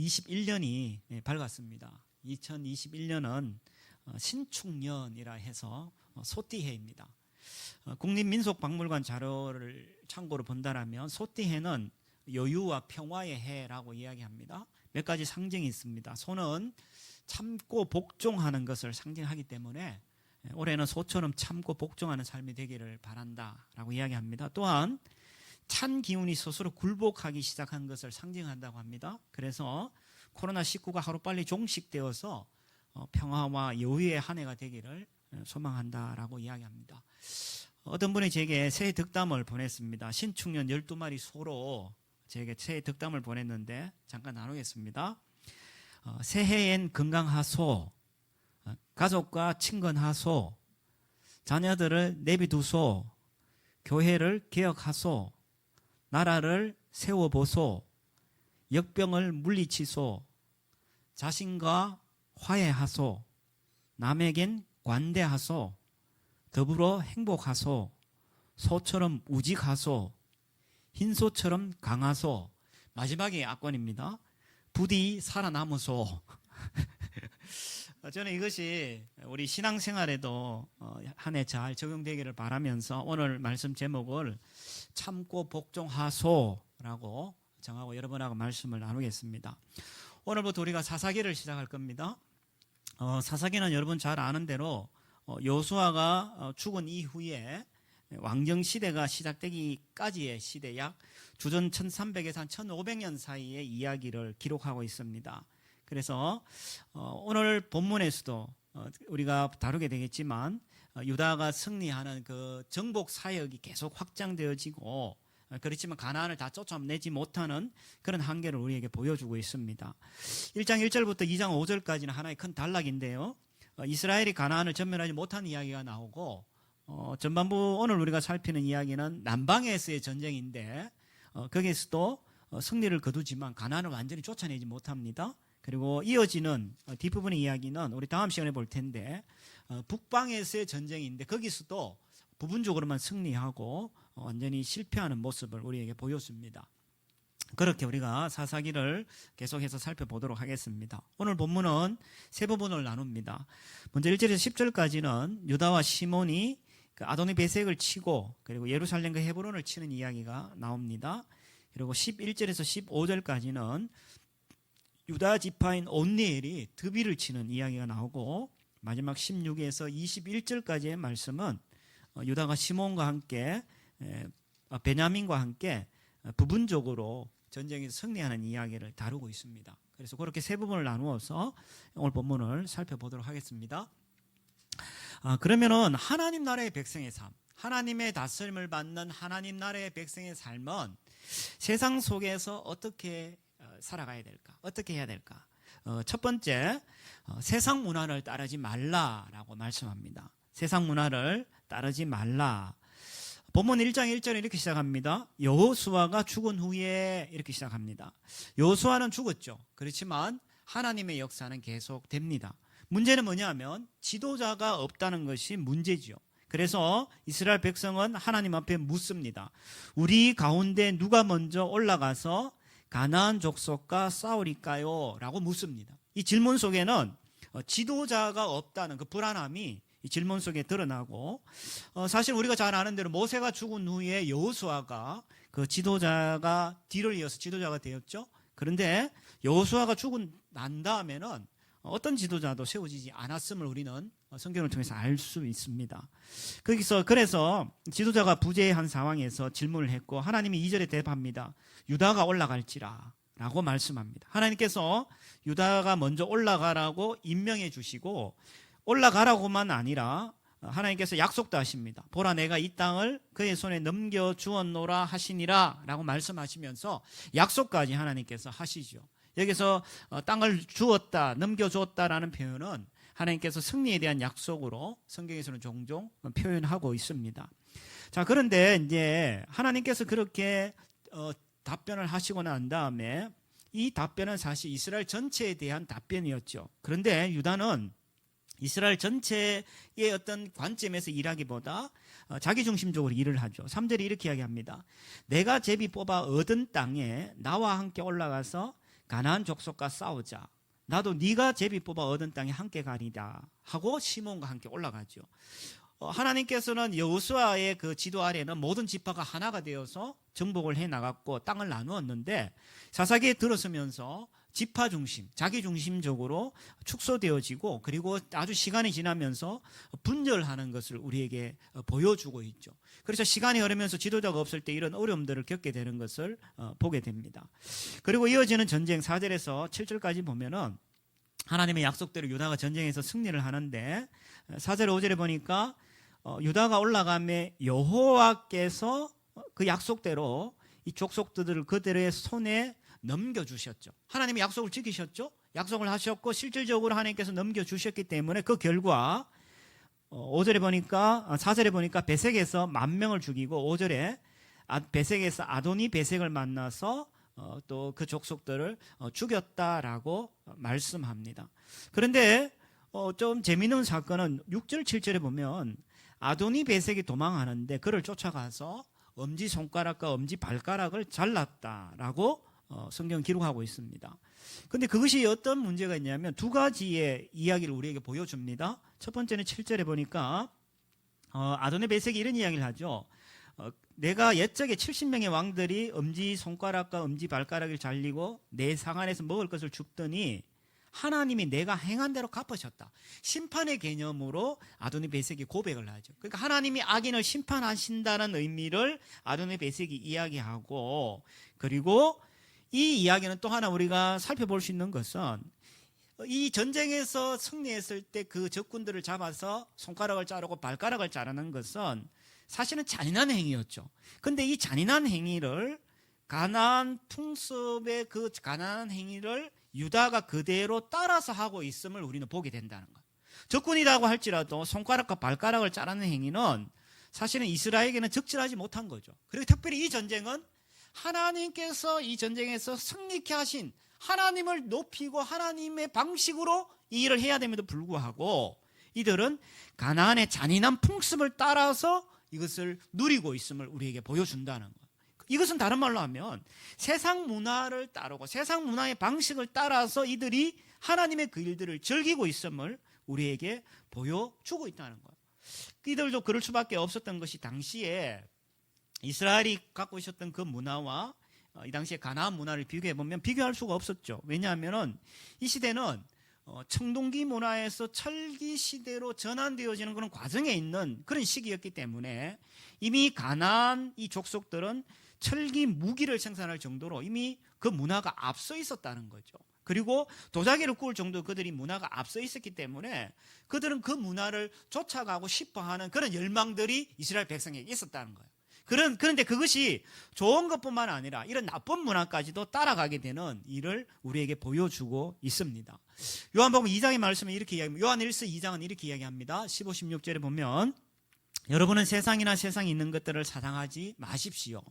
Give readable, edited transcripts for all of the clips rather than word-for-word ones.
21년이 밝았습니다. 2021년은 신축년이라 해서 소띠해입니다. 국립민속박물관 자료를 참고로 본다면 소띠해는 여유와 평화의 해라고 이야기합니다. 몇 가지 상징이 있습니다. 소는 참고 복종하는 것을 상징하기 때문에 올해는 소처럼 참고 복종하는 삶이 되기를 바란다라고 이야기합니다. 또한 찬 기운이 스스로 굴복하기 시작한 것을 상징한다고 합니다. 그래서 코로나19가 하루빨리 종식되어서 평화와 여유의 한 해가 되기를 소망한다라고 이야기합니다. 어떤 분이 제게 새해 덕담을 보냈습니다. 신축년 12마리 소로 제게 새해 덕담을 보냈는데 잠깐 나누겠습니다. 새해엔 건강하소, 가족과 친근하소, 자녀들을 내비두소, 교회를 개혁하소, 나라를 세워보소, 역병을 물리치소, 자신과 화해하소, 남에겐 관대하소, 더불어 행복하소, 소처럼 우직하소, 흰소처럼 강하소. 마지막이 압권입니다. 부디 살아남으소. 저는 이것이 우리 신앙생활에도 한 해 잘 적용되기를 바라면서 오늘 말씀 제목을 참고 복종하소라고 정하고 여러분하고 말씀을 나누겠습니다. 오늘부터 우리가 사사기를 시작할 겁니다. 사사기는 여러분 잘 아는 대로 여호수아가 죽은 이후에 왕정시대가 시작되기까지의 시대, 약 주전 1300에서 한 1500년 사이의 이야기를 기록하고 있습니다. 그래서 오늘 본문에서도 우리가 다루게 되겠지만 유다가 승리하는 그 정복 사역이 계속 확장되어지고, 그렇지만 가나안을 다 쫓아내지 못하는 그런 한계를 우리에게 보여주고 있습니다. 1장 1절부터 2장 5절까지는 하나의 큰 단락인데요, 이스라엘이 가나안을 전멸하지 못한 이야기가 나오고, 전반부 오늘 우리가 살피는 이야기는 남방에서의 전쟁인데 거기에서도 승리를 거두지만 가나안을 완전히 쫓아내지 못합니다. 그리고 이어지는 뒷부분의 이야기는 우리 다음 시간에 볼 텐데 북방에서의 전쟁인데 거기서도 부분적으로만 승리하고 완전히 실패하는 모습을 우리에게 보여줍니다. 그렇게 우리가 사사기를 계속해서 살펴보도록 하겠습니다. 오늘 본문은 세 부분을 나눕니다. 먼저 1절에서 10절까지는 유다와 시몬이 아도니 베색을 치고 그리고 예루살렘과 헤브론을 치는 이야기가 나옵니다. 그리고 11절에서 15절까지는 유다 지파인 온니엘이 드비를 치는 이야기가 나오고, 마지막 16에서 21절까지의 말씀은 유다가 시몬과 함께 베냐민과 함께 부분적으로 전쟁에서 승리하는 이야기를 다루고 있습니다. 그래서 그렇게 세 부분을 나누어서 오늘 본문을 살펴보도록 하겠습니다. 그러면은 하나님 나라의 백성의 삶, 하나님의 다스림을 받는 하나님 나라의 백성의 삶은 세상 속에서 어떻게 살아가야 될까? 어떻게 해야 될까? 첫 번째, 세상 문화를 따르지 말라라고 말씀합니다. 세상 문화를 따르지 말라. 본문 1장 1절에 이렇게 시작합니다. 여호수아가 죽은 후에 이렇게 시작합니다. 여호수아는 죽었죠. 그렇지만 하나님의 역사는 계속됩니다. 문제는 뭐냐면 지도자가 없다는 것이 문제죠. 그래서 이스라엘 백성은 하나님 앞에 묻습니다. 우리 가운데 누가 먼저 올라가서 가나안 족속과 싸우리까요? 라고 묻습니다. 이 질문 속에는 지도자가 없다는 그 불안함이 이 질문 속에 드러나고, 사실 우리가 잘 아는 대로 모세가 죽은 후에 여호수아가 그 지도자가 뒤를 이어서 지도자가 되었죠. 그런데 여호수아가 죽은 난 다음에는 어떤 지도자도 세워지지 않았음을 우리는 성경을 통해서 알 수 있습니다. 거기서 그래서 지도자가 부재한 상황에서 질문을 했고, 하나님이 2절에 대답합니다. 유다가 올라갈지라 라고 말씀합니다. 하나님께서 유다가 먼저 올라가라고 임명해 주시고, 올라가라고만 아니라 하나님께서 약속도 하십니다. 보라, 내가 이 땅을 그의 손에 넘겨 주었노라 하시니라 라고 말씀하시면서 약속까지 하나님께서 하시죠. 여기서 땅을 주었다, 넘겨주었다라는 표현은 하나님께서 승리에 대한 약속으로 성경에서는 종종 표현하고 있습니다. 자, 그런데 이제 하나님께서 그렇게 답변을 하시고 난 다음에 이 답변은 사실 이스라엘 전체에 대한 답변이었죠. 그런데 유다는 이스라엘 전체의 어떤 관점에서 일하기보다 자기중심적으로 일을 하죠. 3절이 이렇게 이야기합니다. 내가 제비 뽑아 얻은 땅에 나와 함께 올라가서 가나안 족속과 싸우자. 나도 네가 제비 뽑아 얻은 땅에 함께 가리다 하고 시몬과 함께 올라가죠. 하나님께서는 여호수아의 그 지도 아래는 모든 지파가 하나가 되어서 정복을 해 나갔고 땅을 나누었는데 사사기에 들어서면서 지파 중심, 자기 중심적으로 축소되어지고 그리고 아주 시간이 지나면서 분열하는 것을 우리에게 보여주고 있죠. 그래서 시간이 흐르면서 지도자가 없을 때 이런 어려움들을 겪게 되는 것을 보게 됩니다. 그리고 이어지는 전쟁 4절에서 7절까지 보면은 하나님의 약속대로 유다가 전쟁에서 승리를 하는데 4절 5절에 보니까 유다가 올라가며 여호와께서 그 약속대로 이 족속들을 그들의 손에 넘겨주셨죠. 하나님이 약속을 지키셨죠. 약속을 하셨고 실질적으로 하나님께서 넘겨주셨기 때문에 그 결과 5절에 보니까 4절에 보니까 베색에서 10,000명을 죽이고 5절에 베색에서 아도니 베색을 만나서 또 그 족속들을 죽였다라고 말씀합니다. 그런데 좀 재미있는 사건은 6절 7절에 보면 아도니 베색이 도망하는데 그를 쫓아가서 엄지손가락과 엄지발가락을 잘랐다라고 성경 기록하고 있습니다. 그런데 그것이 어떤 문제가 있냐면 두 가지의 이야기를 우리에게 보여줍니다. 첫 번째는 7절에 보니까 아도니 베색이 이런 이야기를 하죠. 내가 옛적에 70명의 왕들이 엄지손가락과 엄지발가락을 잘리고 내 상안에서 먹을 것을 줍더니 하나님이 내가 행한 대로 갚으셨다. 심판의 개념으로 아도니 베색이 고백을 하죠. 그러니까 하나님이 악인을 심판하신다는 의미를 아도니 베색이 이야기하고 그리고 이 이야기는 또 하나 우리가 살펴볼 수 있는 것은 이 전쟁에서 승리했을 때 그 적군들을 잡아서 손가락을 자르고 발가락을 자르는 것은 사실은 잔인한 행위였죠. 그런데 이 잔인한 행위를 가나안 풍습의 그 가나안 행위를 유다가 그대로 따라서 하고 있음을 우리는 보게 된다는 거예요. 적군이라고 할지라도 손가락과 발가락을 자르는 행위는 사실은 이스라엘에게는 적절하지 못한 거죠. 그리고 특별히 이 전쟁은 하나님께서 이 전쟁에서 승리케 하신 하나님을 높이고 하나님의 방식으로 이 일을 해야 됨에도 불구하고 이들은 가나안의 잔인한 풍습을 따라서 이것을 누리고 있음을 우리에게 보여준다는 거예요. 이것은 다른 말로 하면 세상 문화를 따르고 세상 문화의 방식을 따라서 이들이 하나님의 그 일들을 즐기고 있음을 우리에게 보여주고 있다는 거예요. 이들도 그럴 수밖에 없었던 것이 당시에 이스라엘이 갖고 있었던 그 문화와 이 당시에 가나안 문화를 비교해 보면 비교할 수가 없었죠. 왜냐하면 이 시대는 청동기 문화에서 철기 시대로 전환되어지는 그런 과정에 있는 그런 시기였기 때문에 이미 가나안 이 족속들은 철기 무기를 생산할 정도로 이미 그 문화가 앞서 있었다는 거죠. 그리고 도자기를 구울 정도 그들이 문화가 앞서 있었기 때문에 그들은 그 문화를 쫓아가고 싶어하는 그런 열망들이 이스라엘 백성에게 있었다는 거예요. 그런데 그것이 좋은 것뿐만 아니라 이런 나쁜 문화까지도 따라가게 되는 일을 우리에게 보여주고 있습니다. 요한복음 2장의 말씀은 이렇게 이야기합니다. 요한일서 2장은 이렇게 이야기합니다. 15, 16절에 보면 여러분은 세상이나 세상에 있는 것들을 사랑하지 마십시오.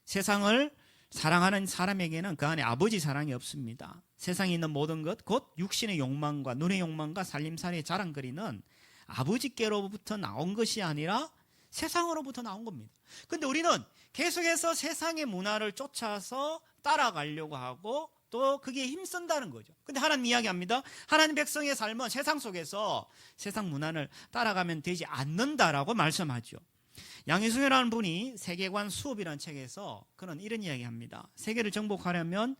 세상을 사랑하는 사람에게는 그 안에 아버지 사랑이 없습니다. 세상에 있는 모든 것, 곧 육신의 욕망과 눈의 욕망과 살림살이의 자랑거리는 아버지께로부터 나온 것이 아니라 세상으로부터 나온 겁니다. 근데 우리는 계속해서 세상의 문화를 쫓아서 따라가려고 하고 또 그게 힘쓴다는 거죠. 근데 하나님 이야기합니다. 하나님 백성의 삶은 세상 속에서 세상 문화를 따라가면 되지 않는다라고 말씀하죠. 양희승이라는 분이 세계관 수업이라는 책에서 그는 이런 이야기합니다. 세계를 정복하려면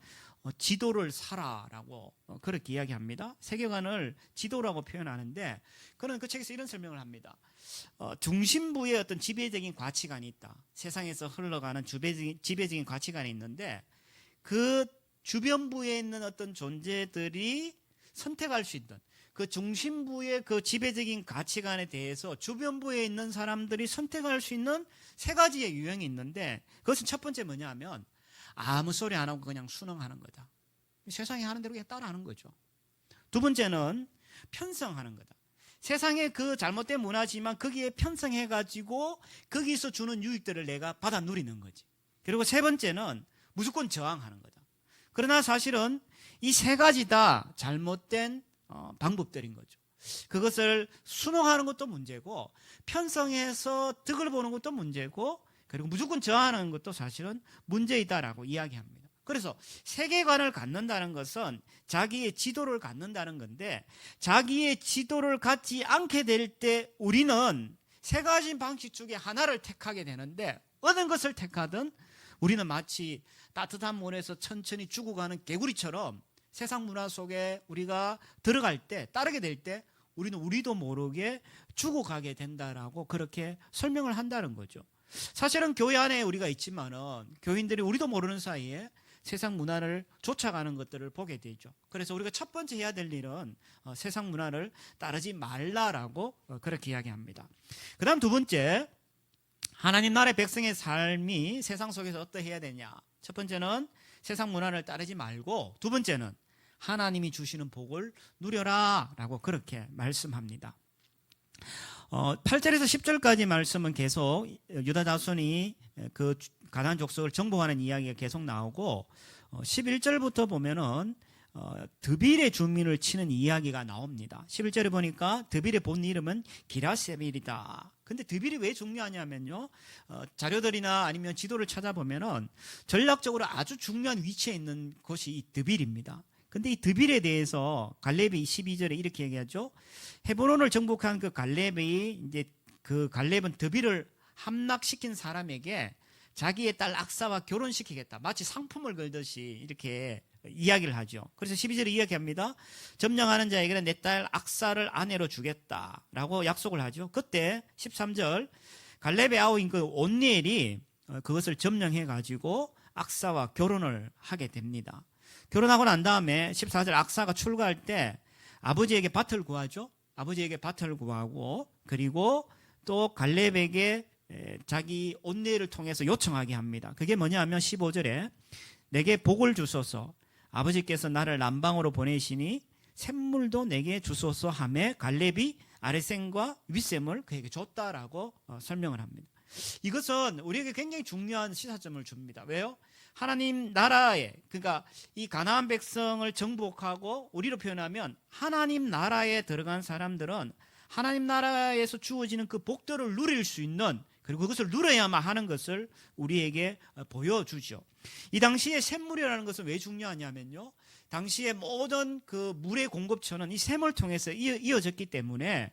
지도를 사라라고 그렇게 이야기합니다. 세계관을 지도라고 표현하는데 그는 그 책에서 이런 설명을 합니다. 중심부에 어떤 지배적인 가치관이 있다. 세상에서 흘러가는 지배적인 가치관이 있는데 그 주변부에 있는 어떤 존재들이 선택할 수 있는 그 중심부의 그 지배적인 가치관에 대해서 주변부에 있는 사람들이 선택할 수 있는 세 가지의 유형이 있는데 그것은 첫 번째 뭐냐 하면 아무 소리 안 하고 그냥 순응하는 거다. 세상이 하는 대로 그냥 따라하는 거죠. 두 번째는 편성하는 거다. 세상의 그 잘못된 문화지만 거기에 편성해가지고 거기서 주는 유익들을 내가 받아 누리는 거지. 그리고 세 번째는 무조건 저항하는 거다. 그러나 사실은 이 세 가지 다 잘못된 방법들인 거죠. 그것을 순응하는 것도 문제고 편성해서 득을 보는 것도 문제고 그리고 무조건 저항하는 것도 사실은 문제이다라고 이야기합니다. 그래서 세계관을 갖는다는 것은 자기의 지도를 갖는다는 건데, 자기의 지도를 갖지 않게 될 때 우리는 세 가지 방식 중에 하나를 택하게 되는데, 어느 것을 택하든 우리는 마치 따뜻한 물에서 천천히 죽어가는 개구리처럼 세상 문화 속에 우리가 들어갈 때, 따르게 될 때 우리는 우리도 모르게 죽어가게 된다라고 그렇게 설명을 한다는 거죠. 사실은 교회 안에 우리가 있지만은 교인들이 우리도 모르는 사이에 세상 문화를 쫓아가는 것들을 보게 되죠. 그래서 우리가 첫 번째 해야 될 일은 세상 문화를 따르지 말라라고 그렇게 이야기합니다. 그 다음 두 번째, 하나님 나라의 백성의 삶이 세상 속에서 어떠해야 되냐. 첫 번째는 세상 문화를 따르지 말고, 두 번째는 하나님이 주시는 복을 누려라 라고 그렇게 말씀합니다. 8절에서 10절까지 말씀은 계속 유다 자손이 그 가나안 족속을 정복하는 이야기가 계속 나오고, 11절부터 보면은 드빌의 주민을 치는 이야기가 나옵니다. 11절에 보니까 드빌의 본 이름은 기라세빌이다. 근데 드빌이 왜 중요하냐면요, 자료들이나 아니면 지도를 찾아보면은 전략적으로 아주 중요한 위치에 있는 곳이 이 드빌입니다. 근데 이 드빌에 대해서 갈렙이 12절에 이렇게 얘기하죠. 헤브론을 정복한 그 갈렙이, 이제 그 갈렙은 드빌을 함락시킨 사람에게 자기의 딸 악사와 결혼시키겠다, 마치 상품을 걸듯이 이렇게 이야기를 하죠. 그래서 12절에 이야기합니다. 점령하는 자에게는 내 딸 악사를 아내로 주겠다라고 약속을 하죠. 그때 13절, 갈렙의 아우인 그 온니엘이 그것을 점령해 가지고 악사와 결혼을 하게 됩니다. 결혼하고 난 다음에 14절, 악사가 출가할 때 아버지에게 밭을 구하죠. 아버지에게 밭을 구하고, 그리고 또 갈렙에게 자기 온니엘을 통해서 요청하게 합니다. 그게 뭐냐면 15절에 내게 복을 주소서, 아버지께서 나를 남방으로 보내시니 샘물도 내게 주소서 하매 갈렙이 아랫샘과 윗샘을 그에게 줬다라고 설명을 합니다. 이것은 우리에게 굉장히 중요한 시사점을 줍니다. 왜요? 하나님 나라에, 그러니까 이 가나안 백성을 정복하고, 우리로 표현하면 하나님 나라에 들어간 사람들은 하나님 나라에서 주어지는 그 복들을 누릴 수 있는, 그리고 그것을 누려야만 하는 것을 우리에게 보여주죠. 이 당시에 샘물이라는 것은 왜 중요하냐면요, 당시에 모든 그 물의 공급처는 이 샘을 통해서 이어졌기 때문에,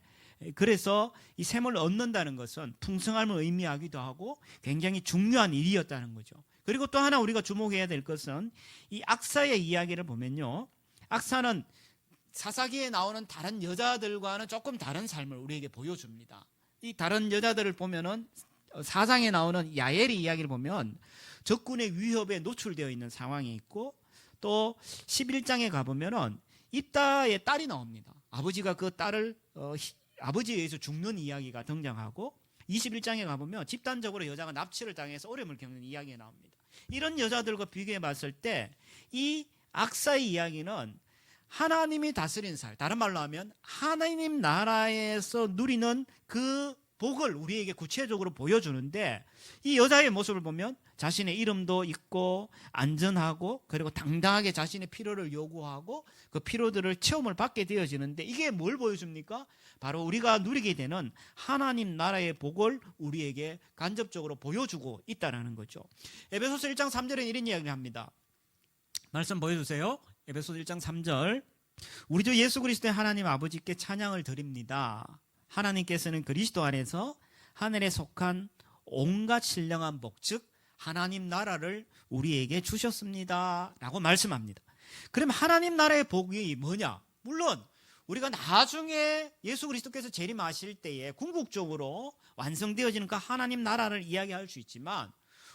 그래서 이 샘을 얻는다는 것은 풍성함을 의미하기도 하고 굉장히 중요한 일이었다는 거죠. 그리고 또 하나 우리가 주목해야 될 것은 이 악사의 이야기를 보면요, 악사는 사사기에 나오는 다른 여자들과는 조금 다른 삶을 우리에게 보여줍니다. 이 다른 여자들을 보면은 사상에 나오는 야엘의 이야기를 보면 적군의 위협에 노출되어 있는 상황이 있고, 또 11장에 가보면은 입다의 딸이 나옵니다. 아버지가 그 딸을 아버지에 의해서 죽는 이야기가 등장하고, 21장에 가보면 집단적으로 여자가 납치를 당해서 어려움을 겪는 이야기가 나옵니다. 이런 여자들과 비교해 봤을 때 이 악사의 이야기는 하나님이 다스린 살, 다른 말로 하면 하나님 나라에서 누리는 그 복을 우리에게 구체적으로 보여주는데, 이 여자의 모습을 보면 자신의 이름도 있고 안전하고, 그리고 당당하게 자신의 필요를 요구하고 그 필요들을 체험을 받게 되어지는데, 이게 뭘 보여줍니까? 바로 우리가 누리게 되는 하나님 나라의 복을 우리에게 간접적으로 보여주고 있다는 거죠. 에베소서 1장 3절에 이런 이야기를 합니다. 말씀 보여주세요. 에베소서 1장 3절, 우리 주 예수 그리스도의 하나님 아버지께 찬양을 드립니다. 하나님께서는 그리스도 안에서 하늘에 속한 온갖 신령한 복, 즉 하나님 나라를 우리에게 주셨습니다 라고 말씀합니다. 그럼 하나님 나라의 복이 뭐냐? 물론 우리가 나중에 예수 그리스도께서 재림하실 때에 궁극적으로 완성되어지는 그 하나님 나라를 이야기할 수 있지만,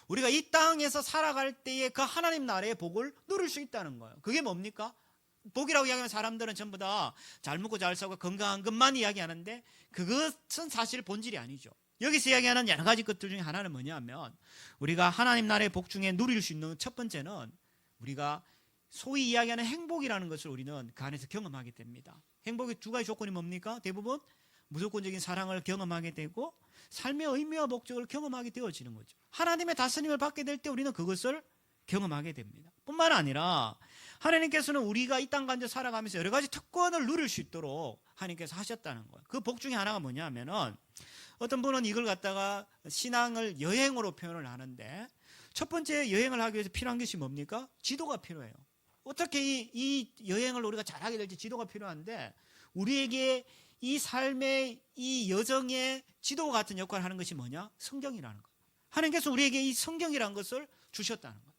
우리가 이 땅에서 살아갈 때에 그 하나님 나라의 복을 누릴 수 있다는 거예요. 그게 뭡니까? 복이라고 이야기하면 사람들은 전부 다 잘 먹고 잘 살고 건강한 것만 이야기하는데, 그것은 사실 본질이 아니죠. 여기서 이야기하는 여러 가지 것들 중에 하나는 뭐냐면, 우리가 하나님 나라의 복 중에 누릴 수 있는 첫 번째는 우리가 소위 이야기하는 행복이라는 것을 우리는 그 안에서 경험하게 됩니다. 행복의 두 가지 조건이 뭡니까? 대부분 무조건적인 사랑을 경험하게 되고 삶의 의미와 목적을 경험하게 되어지는 거죠. 하나님의 다스림을 받게 될 때 우리는 그것을 경험하게 됩니다. 뿐만 아니라 하나님께서는 우리가 이 땅 가운데 살아가면서 여러 가지 특권을 누릴 수 있도록 하나님께서 하셨다는 거예요. 그 복 중에 하나가 뭐냐면은, 어떤 분은 이걸 갖다가 신앙을 여행으로 표현을 하는데, 첫 번째 여행을 하기 위해서 필요한 것이 뭡니까? 지도가 필요해요. 어떻게 이 여행을 우리가 잘하게 될지 지도가 필요한데 우리에게 이 삶의 이 여정의 지도 같은 역할을 하는 것이 뭐냐? 성경이라는 거예요. 하나님께서 우리에게 이 성경이라는 것을 주셨다는 거예요.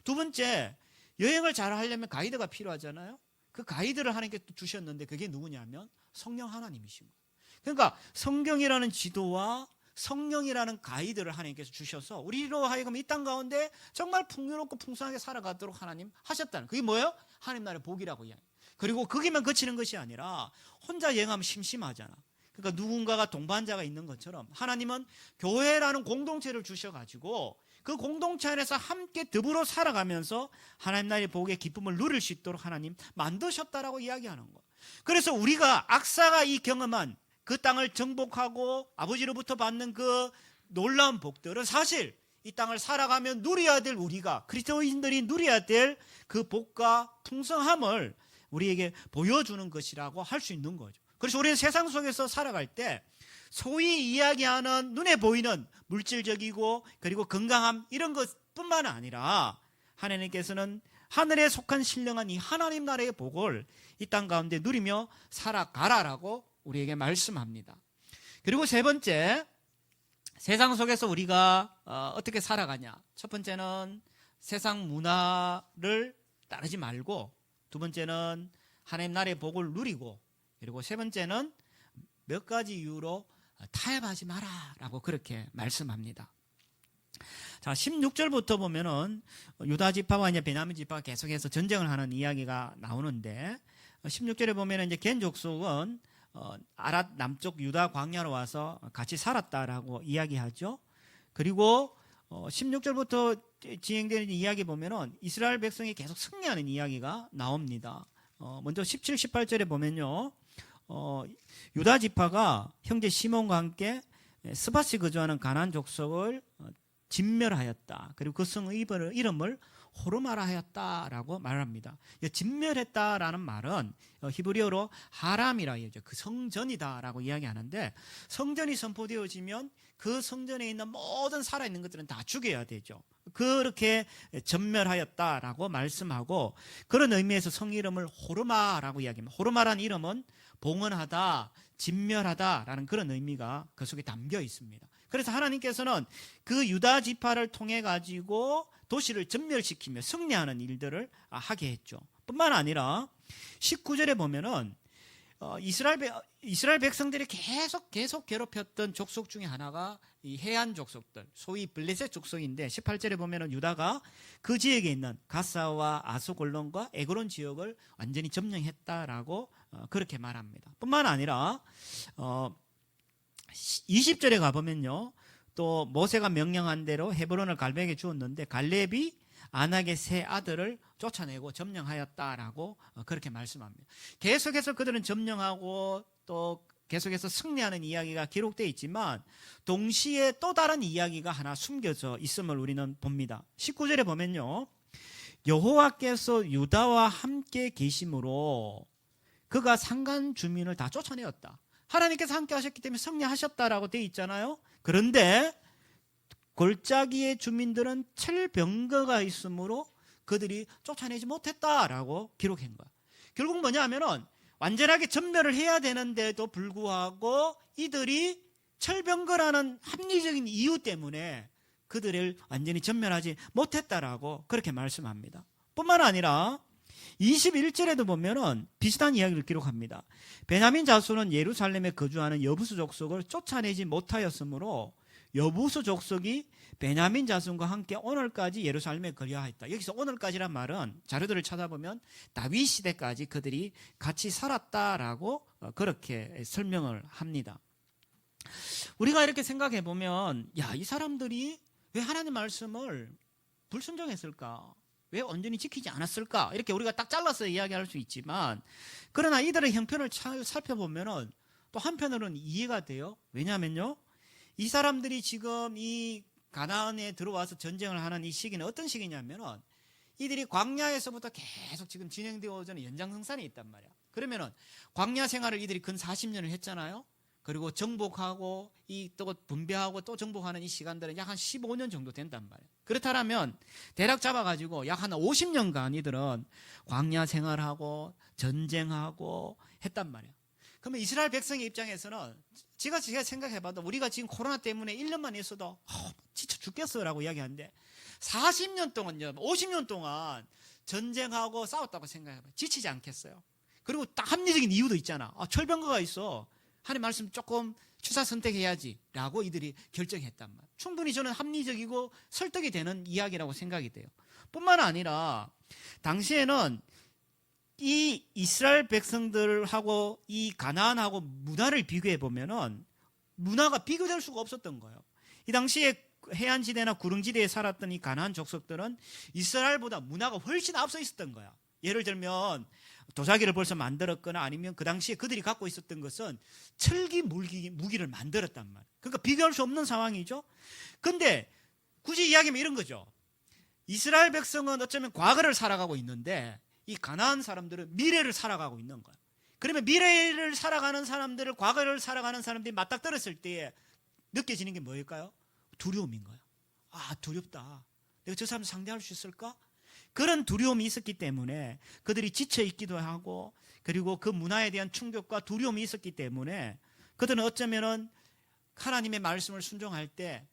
두 번째, 여행을 잘 하려면 가이드가 필요하잖아요. 그 가이드를 하나님께서 주셨는데 그게 누구냐면 성령 하나님이신 거예요. 그러니까 성경이라는 지도와 성령이라는 가이드를 하나님께서 주셔서 우리로 하여금 이 땅 가운데 정말 풍요롭고 풍성하게 살아가도록 하나님 하셨다는, 그게 뭐예요? 하나님 나라의 복이라고 이야기해요. 그리고 거기만 그치는 것이 아니라 혼자 여행하면 심심하잖아. 그러니까 누군가가 동반자가 있는 것처럼 하나님은 교회라는 공동체를 주셔가지고 그 공동체 안에서 함께 더불어 살아가면서 하나님 나라의 복의 기쁨을 누릴 수 있도록 하나님 만드셨다라고 이야기하는 거예요. 그래서 우리가 악사가 이 경험한 그 땅을 정복하고 아버지로부터 받는 그 놀라운 복들은 사실 이 땅을 살아가면 누려야 될, 우리가 그리스도인들이 누려야 될 그 복과 풍성함을 우리에게 보여주는 것이라고 할 수 있는 거죠. 그래서 우리는 세상 속에서 살아갈 때 소위 이야기하는 눈에 보이는 물질적이고 그리고 건강함 이런 것뿐만 아니라 하나님께서는 하늘에 속한 신령한 이 하나님 나라의 복을 이 땅 가운데 누리며 살아가라라고 우리에게 말씀합니다. 그리고 세 번째, 세상 속에서 우리가 어떻게 살아가냐. 첫 번째는 세상 문화를 따르지 말고, 두 번째는 하나님 나라의 복을 누리고, 그리고 세 번째는 몇 가지 이유로 타협하지 마라라고 그렇게 말씀합니다. 자, 16절부터 보면은 유다 지파와 이제 베냐민 지파가 계속해서 전쟁을 하는 이야기가 나오는데, 16절에 보면은 이제 겐 족속은 아랏 남쪽 유다 광야로 와서 같이 살았다라고 이야기하죠. 그리고 16절부터 진행되는 이야기 보면은 이스라엘 백성이 계속 승리하는 이야기가 나옵니다. 먼저 17, 18절에 보면요, 유다 지파가 형제 시몬과 함께 스밧이 거주하는 가나안 족속을 진멸하였다. 그리고 그 성의 이름을 호르마라 하였다라고 말합니다. 진멸했다라는 말은 히브리어로 하람이라 이야기죠. 그 성전이다라고 이야기하는데, 성전이 선포되어지면 그 성전에 있는 모든 살아있는 것들은 다 죽여야 되죠. 그렇게 전멸하였다라고 말씀하고, 그런 의미에서 성 이름을 호르마라고 이야기합니다. 호르마라는 이름은 봉헌하다, 진멸하다라는 그런 의미가 그 속에 담겨 있습니다. 그래서 하나님께서는 그 유다 지파를 통해 가지고 도시를 전멸시키며 승리하는 일들을 하게 했죠. 뿐만 아니라 19절에 보면은 이스라엘 백성들이 계속 괴롭혔던 족속 중에 하나가 이 해안 족속들, 소위 블레셋 족속인데, 18절에 보면은 유다가 그 지역에 있는 가사와 아수골론과 에그론 지역을 완전히 점령했다라고 그렇게 말합니다. 뿐만 아니라 20절에 가보면요, 또 모세가 명령한 대로 헤브론을 갈렙에게 주었는데 갈렙이 아낙의 세 아들을 쫓아내고 점령하였다라고 그렇게 말씀합니다. 계속해서 그들은 점령하고 또 계속해서 승리하는 이야기가 기록되어 있지만, 동시에 또 다른 이야기가 하나 숨겨져 있음을 우리는 봅니다. 19절에 보면요, 여호와께서 유다와 함께 계심으로 그가 상간 주민을 다 쫓아내었다. 하나님께서 함께 하셨기 때문에 승리하셨다라고 되어 있잖아요. 그런데 골짜기의 주민들은 철병거가 있으므로 그들이 쫓아내지 못했다라고 기록한 거야. 결국 뭐냐 하면은 완전하게 전멸을 해야 되는데도 불구하고 이들이 철병거라는 합리적인 이유 때문에 그들을 완전히 전멸하지 못했다라고 그렇게 말씀합니다. 뿐만 아니라 21절에도 보면은 비슷한 이야기를 기록합니다. 베냐민 자손은 예루살렘에 거주하는 여부수 족속을 쫓아내지 못하였으므로 여부수 족속이 베냐민 자손과 함께 오늘까지 예루살렘에 거주하였다. 여기서 오늘까지란 말은 자료들을 찾아보면 다윗 시대까지 그들이 같이 살았다라고 그렇게 설명을 합니다. 우리가 이렇게 생각해 보면, 야, 이 사람들이 왜 하나님 말씀을 불순종했을까? 왜 온전히 지키지 않았을까? 이렇게 우리가 딱 잘라서 이야기할 수 있지만, 그러나 이들의 형편을 살펴보면 또 한편으로는 이해가 돼요. 왜냐하면요, 이 사람들이 지금 이 가나안에 들어와서 전쟁을 하는 이 시기는 어떤 시기냐면은 이들이 광야에서부터 계속 지금 진행되어오는 연장성산이 있단 말이야. 그러면은 광야 생활을 이들이 근 40년을 했잖아요. 그리고 정복하고 또 분배하고 또 정복하는 이 시간들은 약 한 15년 정도 된단 말이에요. 그렇다면 대략 잡아가지고 약 한 50년간 이들은 광야 생활하고 전쟁하고 했단 말이에요. 그러면 이스라엘 백성의 입장에서는 제가 생각해봐도 우리가 지금 코로나 때문에 1년만 있어도 지쳐 죽겠어라고 이야기하는데 40년 동안요, 50년 동안 전쟁하고 싸웠다고 생각해봐요. 지치지 않겠어요? 그리고 딱 합리적인 이유도 있잖아. 철병거가 있어. 하나님 말씀 조금 취사 선택해야지 라고 이들이 결정했단 말이에요. 충분히 저는 합리적이고 설득이 되는 이야기라고 생각이 돼요. 뿐만 아니라 당시에는 이 이스라엘 백성들하고 이 가나안하고 문화를 비교해 보면은 문화가 비교될 수가 없었던 거예요. 이 당시에 해안지대나 구릉지대에 살았던 이 가나안 족속들은 이스라엘보다 문화가 훨씬 앞서 있었던 거야. 예를 들면 도자기를 벌써 만들었거나 아니면 그 당시에 그들이 갖고 있었던 것은 철기 무기를 만들었단 말이에요. 그러니까 비교할 수 없는 상황이죠. 근데 굳이 이야기하면 이런 거죠. 이스라엘 백성은 어쩌면 과거를 살아가고 있는데 이 가나안 사람들은 미래를 살아가고 있는 거예요. 그러면 미래를 살아가는 사람들을 과거를 살아가는 사람들이 맞닥뜨렸을 때 느껴지는 게 뭐일까요? 두려움인 거예요. 두렵다. 내가 저 사람 상대할 수 있을까? 그런 두려움이 있었기 때문에 그들이 지쳐 있기도 하고 그리고 그 문화에 대한 충격과 두려움이 있었기 때문에 그들은 어쩌면은 하나님의 말씀을 순종할 때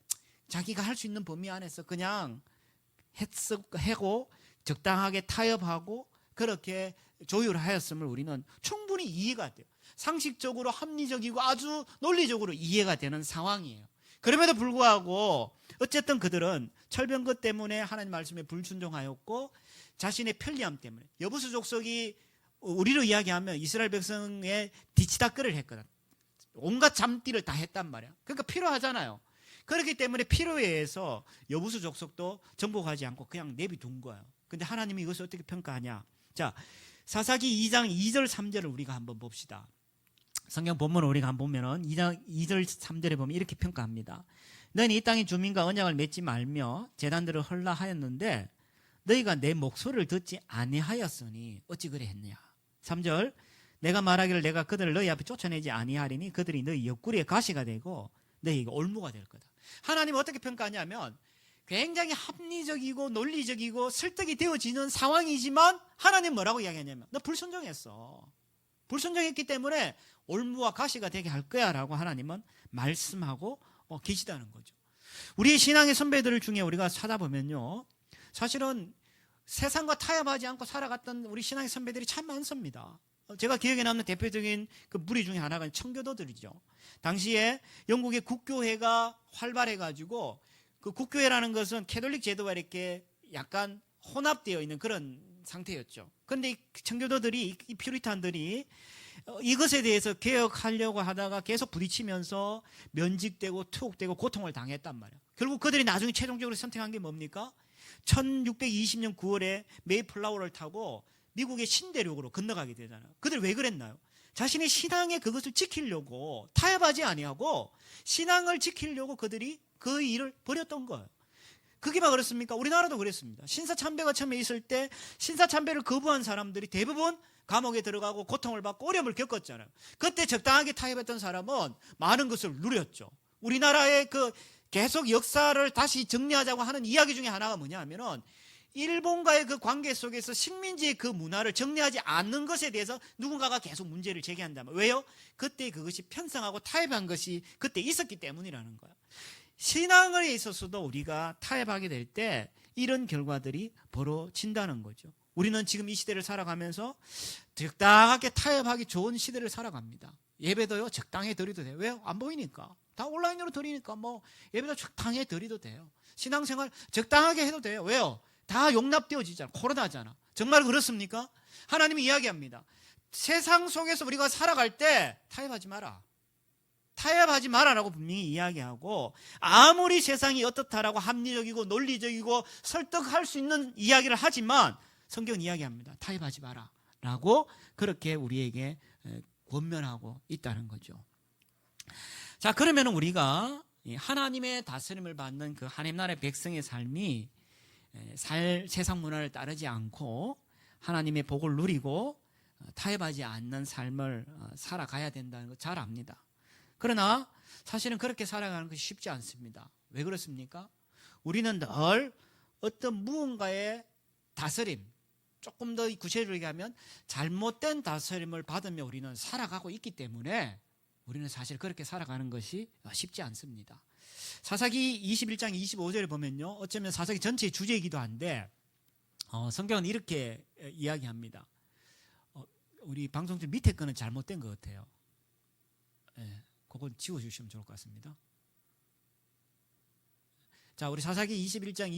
자기가 할 수 있는 범위 안에서 그냥 하고 적당하게 타협하고 그렇게 조율하였음을 우리는 충분히 이해가 돼요. 상식적으로 합리적이고 아주 논리적으로 이해가 되는 상황이에요. 그럼에도 불구하고 어쨌든 그들은 철병거 때문에 하나님 말씀에 불순종하였고 자신의 편리함 때문에 여부수 족속이 우리로 이야기하면 이스라엘 백성의 뒤치다끌을 했거든. 온갖 잠띠를 다 했단 말이야. 그러니까 필요하잖아요. 그렇기 때문에 필요에 의해서 여부수 족속도 정복하지 않고 그냥 내비둔 거예요. 근데 하나님이 이것을 어떻게 평가하냐? 자, 사사기 2장 2절 3절을 우리가 한번 봅시다. 성경 본문을 우리가 한번 보면은 2장 2절 3절에 보면 이렇게 평가합니다. 너희는 이 땅의 주민과 언약을 맺지 말며 제단들을 헐라 하였는데 너희가 내 목소리를 듣지 아니하였으니 어찌 그래 했느냐. 3절 내가 말하기를 내가 그들을 너희 앞에 쫓아내지 아니하리니 그들이 너희 옆구리에 가시가 되고 너희에게 올무가 될 거다. 하나님은 어떻게 평가하냐면 굉장히 합리적이고 논리적이고 설득이 되어지는 상황이지만 하나님 뭐라고 이야기하냐면 너 불순종했어. 불순종했기 때문에 올무와 가시가 되게 할 거야 라고 하나님은 말씀하고 계시다는 거죠. 우리 신앙의 선배들 중에 우리가 찾아보면요, 사실은 세상과 타협하지 않고 살아갔던 우리 신앙의 선배들이 참 많습니다. 제가 기억에 남는 대표적인 그 무리 중에 하나가 청교도들이죠. 당시에 영국의 국교회가 활발해가지고 그 국교회라는 것은 캐톨릭 제도와 이렇게 약간 혼합되어 있는 그런 상태였죠. 그런데 이 청교도들이, 이 퓨리탄들이 이것에 대해서 개혁하려고 하다가 계속 부딪히면서 면직되고 투옥되고 고통을 당했단 말이에요. 결국 그들이 나중에 최종적으로 선택한 게 뭡니까? 1620년 9월에 메이플라워를 타고 미국의 신대륙으로 건너가게 되잖아요. 그들 왜 그랬나요? 자신의 신앙의 그것을 지키려고 타협하지 아니하고 신앙을 지키려고 그들이 그 일을 벌였던 거예요. 그게 막 그렇습니까? 우리나라도 그랬습니다. 신사참배가 처음에 있을 때 신사참배를 거부한 사람들이 대부분 감옥에 들어가고 고통을 받고 어려움을 겪었잖아요. 그때 적당하게 타협했던 사람은 많은 것을 누렸죠. 우리나라의 그 계속 역사를 다시 정리하자고 하는 이야기 중에 하나가 뭐냐 하면은 일본과의 그 관계 속에서 식민지의 그 문화를 정리하지 않는 것에 대해서 누군가가 계속 문제를 제기한다면 왜요? 그때 그것이 편성하고 타협한 것이 그때 있었기 때문이라는 거예요. 신앙에 있어서도 우리가 타협하게 될 때 이런 결과들이 벌어진다는 거죠. 우리는 지금 이 시대를 살아가면서 적당하게 타협하기 좋은 시대를 살아갑니다. 예배도요 적당히 드려도 돼요. 왜요? 안 보이니까. 다 온라인으로 드리니까 뭐 예배도 적당히 드려도 돼요. 신앙생활 적당하게 해도 돼요. 왜요? 다 용납되어지잖아. 코로나잖아. 정말 그렇습니까? 하나님이 이야기합니다. 세상 속에서 우리가 살아갈 때 타협하지 마라. 타협하지 마라라고 분명히 이야기하고 아무리 세상이 어떻다라고 합리적이고 논리적이고 설득할 수 있는 이야기를 하지만 성경은 이야기합니다. 타협하지 마라라고 그렇게 우리에게 권면하고 있다는 거죠. 자, 그러면 우리가 하나님의 다스림을 받는 그 하나님 나라의 백성의 삶이 세상 문화를 따르지 않고 하나님의 복을 누리고 타협하지 않는 삶을 살아가야 된다는 거 잘 압니다. 그러나 사실은 그렇게 살아가는 것이 쉽지 않습니다. 왜 그렇습니까? 우리는 늘 어떤 무언가의 다스림, 조금 더 구체적으로 얘기하면 잘못된 다스림을 받으며 우리는 살아가고 있기 때문에 우리는 사실 그렇게 살아가는 것이 쉽지 않습니다. 사사기 21장 25절에 보면요, 어쩌면 사사기 전체의 주제이기도 한데 성경은 이렇게 이야기합니다. 우리 방송중 밑에 거는 잘못된 것 같아요. 예, 그건 지워주시면 좋을 것 같습니다. 자, 우리 사사기 21장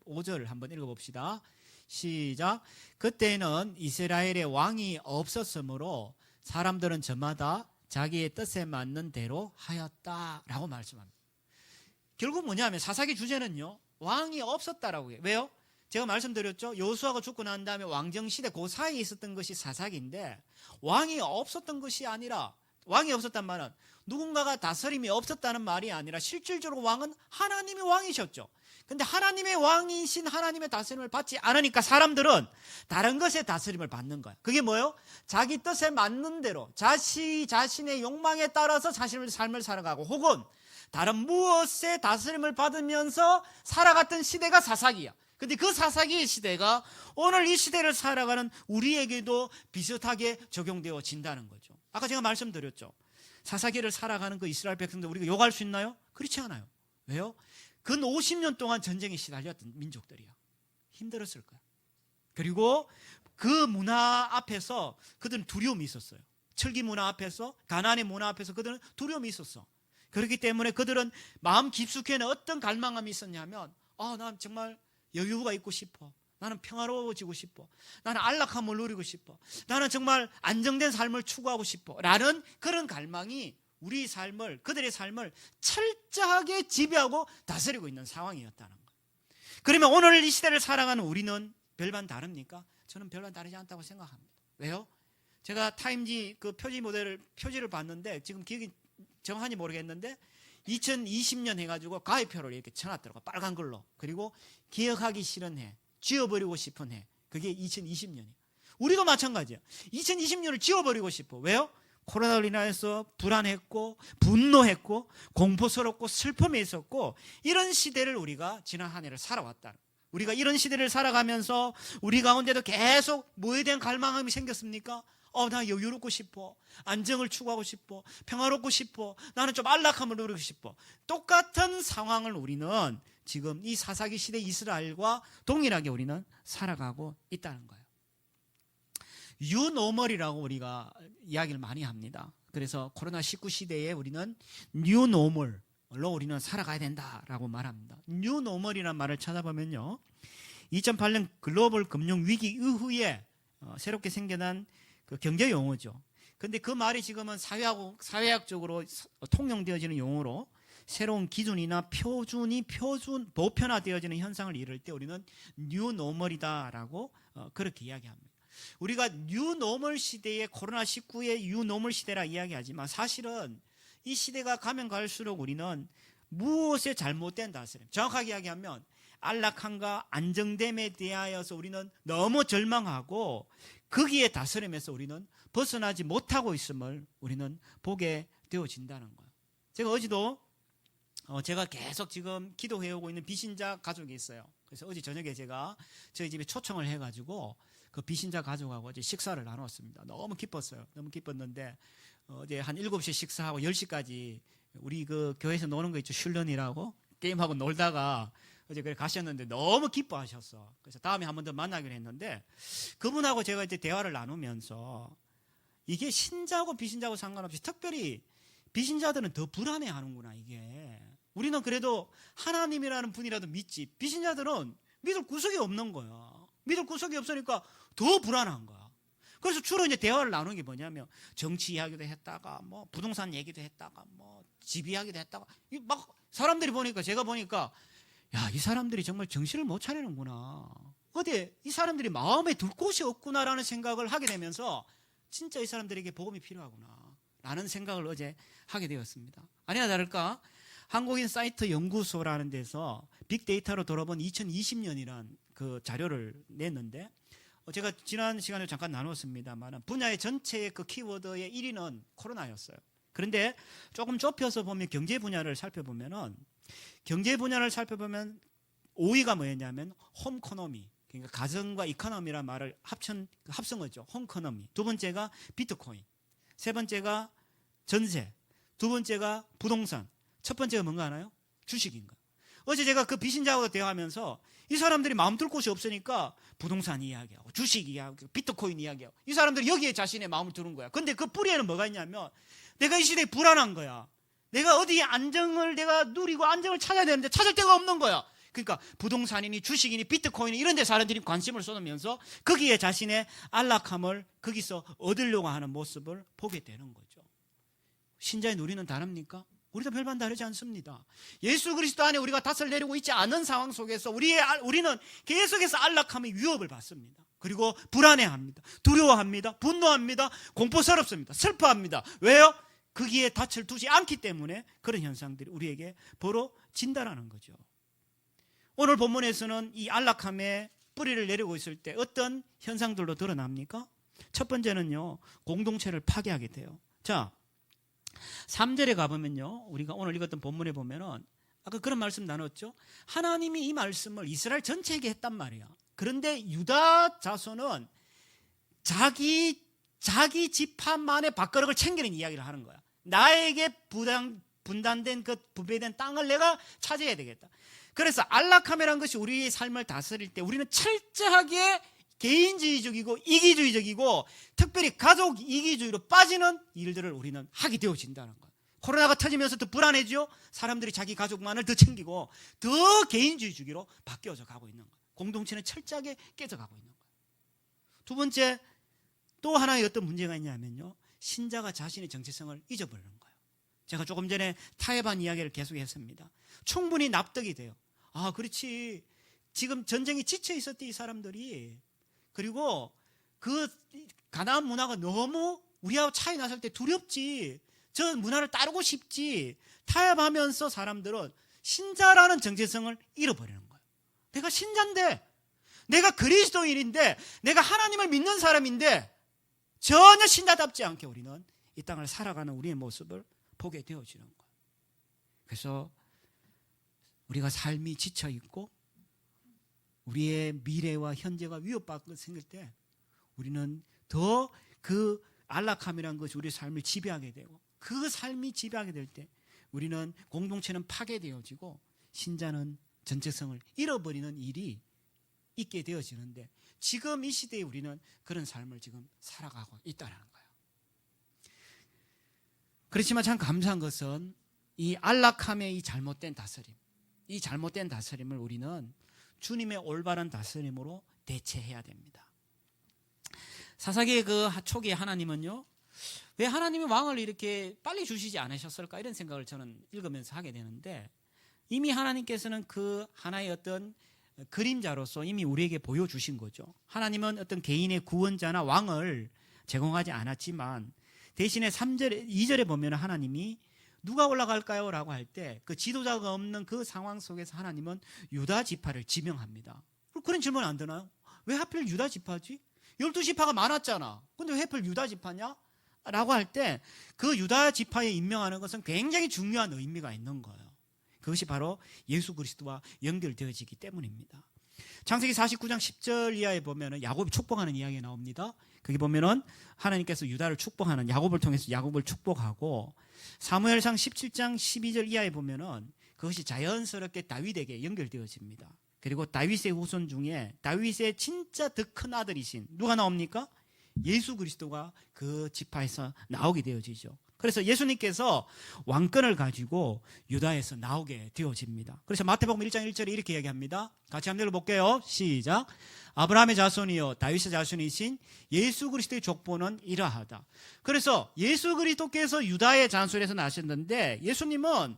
25절 한번 읽어봅시다. 시작. 그때는 이스라엘의 왕이 없었으므로 사람들은 저마다 자기의 뜻에 맞는 대로 하였다라고 말씀합니다. 결국 뭐냐면 사사기 주제는요, 왕이 없었다라고 해요. 왜요? 제가 말씀드렸죠. 여호수아가 죽고 난 다음에 왕정시대 그 사이에 있었던 것이 사사기인데, 왕이 없었던 것이 아니라, 왕이 없었단 말은 누군가가 다스림이 없었다는 말이 아니라 실질적으로 왕은 하나님이 왕이셨죠. 근데 하나님의 왕이신 하나님의 다스림을 받지 않으니까 사람들은 다른 것의 다스림을 받는 거야. 그게 뭐예요? 자기 뜻에 맞는 대로 자신의 욕망에 따라서 자신의 삶을 살아가고, 혹은 다른 무엇의 다스림을 받으면서 살아갔던 시대가 사사기야. 근데 그 사사기의 시대가 오늘 이 시대를 살아가는 우리에게도 비슷하게 적용되어진다는 거죠. 아까 제가 말씀드렸죠. 사사기를 살아가는 그 이스라엘 백성들 우리가 욕할 수 있나요? 그렇지 않아요. 왜요? 근 50년 동안 전쟁에 시달렸던 민족들이야. 힘들었을 거야. 그리고 그 문화 앞에서 그들은 두려움이 있었어요. 철기 문화 앞에서, 가나안의 문화 앞에서 그들은 두려움이 있었어. 그렇기 때문에 그들은 마음 깊숙이는 어떤 갈망함이 있었냐면, 난 정말 여유가 있고 싶어. 나는 평화로워지고 싶어. 나는 안락함을 누리고 싶어. 나는 정말 안정된 삶을 추구하고 싶어. 라는 그런 갈망이 우리 삶을, 그들의 삶을 철저하게 지배하고 다스리고 있는 상황이었다는 거예요. 그러면 오늘 이 시대를 살아가는 우리는 별반 다릅니까? 저는 별반 다르지 않다고 생각합니다. 왜요? 제가 타임지 그 표지를 봤는데, 지금 기억이 정확히 모르겠는데 2020년 해가지고 가입표를 이렇게 쳐놨더라고, 빨간 걸로. 그리고 기억하기 싫은 해, 지워버리고 싶은 해, 그게 2020년이에요. 우리도 마찬가지예요. 2020년을 지워버리고 싶어. 왜요? 코로나로 인하여서 불안했고 분노했고 공포스럽고 슬픔이 있었고, 이런 시대를 우리가 지난 한 해를 살아왔다. 우리가 이런 시대를 살아가면서 우리 가운데도 계속 뭐에 대한 갈망함이 생겼습니까? 나 여유롭고 싶어. 안정을 추구하고 싶어. 평화롭고 싶어. 나는 좀 안락함을 누리고 싶어. 똑같은 상황을 우리는 지금 이 사사기 시대 이스라엘과 동일하게 우리는 살아가고 있다는 거예요. 뉴노멀이라고 우리가 이야기를 많이 합니다. 그래서 코로나19 시대에 우리는 뉴노멀로 우리는 살아가야 된다라고 말합니다. 뉴노멀이라는 말을 찾아보면요, 2008년 글로벌 금융 위기 이후에 새롭게 생겨난 그 경제 용어죠. 근데 그 말이 지금은 사회학적으로 통용되어지는 용어로 새로운 기준이나 표준이 보편화되어지는 현상을 이룰 때 우리는 뉴노멀이다라고 그렇게 이야기합니다. 우리가 뉴노멀 시대에, 코로나19의 뉴노멀 시대라 이야기하지만 사실은 이 시대가 가면 갈수록 우리는 무엇에 잘못된 다스림, 정확하게 이야기하면 안락함과 안정됨에 대하여서 우리는 너무 절망하고 거기에 다스림에서 우리는 벗어나지 못하고 있음을 우리는 보게 되어진다는 거예요. 제가 어제도 제가 계속 지금 기도해오고 있는 비신자 가족이 있어요. 그래서 어제 저녁에 제가 저희 집에 초청을 해가지고 그 비신자 가족하고 어제 식사를 나눴습니다. 너무 기뻤어요. 너무 기뻤는데 어제 한 7시 식사하고 10시까지 우리 그 교회에서 노는 거 있죠. 슐런이라고 게임하고 놀다가 어제 그래 가셨는데 너무 기뻐하셨어. 그래서 다음에 한 번 더 만나기로 했는데, 그분하고 제가 이제 대화를 나누면서 이게 신자고 비신자고 상관없이 특별히 비신자들은 더 불안해하는구나. 이게 우리는 그래도 하나님이라는 분이라도 믿지, 비신자들은 믿을 구석이 없는 거야. 믿을 구석이 없으니까 더 불안한 거야. 그래서 주로 이제 대화를 나누는 게 뭐냐면 정치 이야기도 했다가 뭐 부동산 얘기도 했다가 뭐 집 이야기도 했다가, 막 사람들이 보니까, 제가 보니까 야, 이 사람들이 정말 정신을 못 차리는구나. 어디 이 사람들이 마음에 둘 곳이 없구나라는 생각을 하게 되면서 진짜 이 사람들에게 복음이 필요하구나 라는 생각을 어제 하게 되었습니다. 아니나 다를까 한국인 사이트 연구소라는 데서 빅데이터로 돌아본 2020년이란 그 자료를 냈는데, 제가 지난 시간에 잠깐 나눴습니다만 분야의 전체의 그 키워드의 1위는 코로나였어요. 그런데 조금 좁혀서 보면 경제 분야를 살펴보면 5위가 뭐였냐면 홈코노미, 그러니까 가정과 이코노미라는 말을 합친 합성어죠. 홈코노미. 두 번째가 비트코인, 세 번째가 전세, 두 번째가 부동산, 첫 번째가 뭔가 하나요? 주식인가. 어제 제가 그 비신자하고 대화하면서 이 사람들이 마음 둘 곳이 없으니까 부동산 이야기하고 주식 이야기하고 비트코인 이야기하고, 이 사람들이 여기에 자신의 마음을 두는 거야. 근데 그 뿌리에는 뭐가 있냐면 내가 이 시대에 불안한 거야. 내가 어디에 안정을 내가 누리고 안정을 찾아야 되는데 찾을 데가 없는 거야. 그러니까 부동산이니 주식이니 비트코인이 이런 데 사람들이 관심을 쏟으면서 거기에 자신의 안락함을 거기서 얻으려고 하는 모습을 보게 되는 거죠. 신자의 누리는 다릅니까? 우리도 별반 다르지 않습니다. 예수 그리스도 안에 우리가 닻을 내리고 있지 않은 상황 속에서 우리는 계속해서 안락함의 위협을 받습니다. 그리고 불안해합니다. 두려워합니다. 분노합니다. 공포스럽습니다. 슬퍼합니다. 왜요? 거기에 닻을 두지 않기 때문에 그런 현상들이 우리에게 벌어진다라는 거죠. 오늘 본문에서는 이 안락함에 뿌리를 내리고 있을 때 어떤 현상들로 드러납니까? 첫 번째는요, 공동체를 파괴하게 돼요. 자, 3절에 가보면요, 우리가 오늘 읽었던 본문에 보면은 아까 그런 말씀 나눴죠. 하나님이 이 말씀을 이스라엘 전체에게 했단 말이야. 그런데 유다 자손은 자기 지파만의 밥그릇을 챙기는 이야기를 하는 거야. 나에게 분단된 그 분배된 땅을 내가 차지해야 되겠다. 그래서 안락함이라는 것이 우리의 삶을 다스릴 때 우리는 철저하게 개인주의적이고 이기주의적이고 특별히 가족 이기주의로 빠지는 일들을 우리는 하게 되어진다는 거예요. 코로나가 터지면서 더 불안해지죠. 사람들이 자기 가족만을 더 챙기고 더 개인주의 주기로 바뀌어져 가고 있는 거예요. 공동체는 철저하게 깨져가고 있는 거예요. 두 번째, 또 하나의 어떤 문제가 있냐면요, 신자가 자신의 정체성을 잊어버리는 거예요. 제가 조금 전에 타협한 이야기를 계속했습니다. 충분히 납득이 돼요. 아, 그렇지. 지금 전쟁이 지쳐 있었대, 이 사람들이. 그리고 그 가나안 문화가 너무 우리하고 차이 났을 때 두렵지. 저 문화를 따르고 싶지. 타협하면서 사람들은 신자라는 정체성을 잃어버리는 거예요. 내가 신자인데, 내가 그리스도인인데, 내가 하나님을 믿는 사람인데 전혀 신자답지 않게 우리는 이 땅을 살아가는 우리의 모습을 보게 되어지는 거예요. 그래서 우리가 삶이 지쳐있고 우리의 미래와 현재가 위협받고 생길 때 우리는 더 그 안락함이라는 것이 우리의 삶을 지배하게 되고, 그 삶이 지배하게 될 때 우리는 공동체는 파괴되어지고 신자는 전체성을 잃어버리는 일이 있게 되어지는데, 지금 이 시대에 우리는 그런 삶을 지금 살아가고 있다는 거예요. 그렇지만 참 감사한 것은 이 안락함의 이 잘못된 다스림을 우리는 주님의 올바른 다스림으로 대체해야 됩니다. 사사기의 그 초기에 하나님은요, 왜 하나님이 왕을 이렇게 빨리 주시지 않으셨을까, 이런 생각을 저는 읽으면서 하게 되는데, 이미 하나님께서는 그 하나의 어떤 그림자로서 이미 우리에게 보여주신 거죠. 하나님은 어떤 개인의 구원자나 왕을 제공하지 않았지만 대신에 2절에 보면 하나님이 누가 올라갈까요? 라고 할 때 그 지도자가 없는 그 상황 속에서 하나님은 유다 지파를 지명합니다. 그런 질문 안 드나요? 왜 하필 유다 지파지? 12지파가 많았잖아. 근데 왜 하필 유다 지파냐? 라고 할 때 그 유다 지파에 임명하는 것은 굉장히 중요한 의미가 있는 거예요. 그것이 바로 예수 그리스도와 연결되어지기 때문입니다. 창세기 49장 10절 이하에 보면 야곱이 축복하는 이야기가 나옵니다. 거기 보면은 하나님께서 유다를 축복하는, 야곱을 통해서 야곱을 축복하고, 사무엘상 17장 12절 이하에 보면은 그것이 자연스럽게 다윗에게 연결되어집니다. 그리고 다윗의 후손 중에 다윗의 진짜 더 큰 아들이신 누가 나옵니까? 예수 그리스도가 그 지파에서 나오게 되어지죠. 그래서 예수님께서 왕권을 가지고 유다에서 나오게 되어집니다. 그래서 마태복음 1장 1절에 이렇게 얘기합니다. 같이 한번 읽어볼게요. 시작. 아브라함의 자손이요 다윗의 자손이신 예수 그리스도의 족보는 이러하다. 그래서 예수 그리스도께서 유다의 자손에서 나셨는데, 예수님은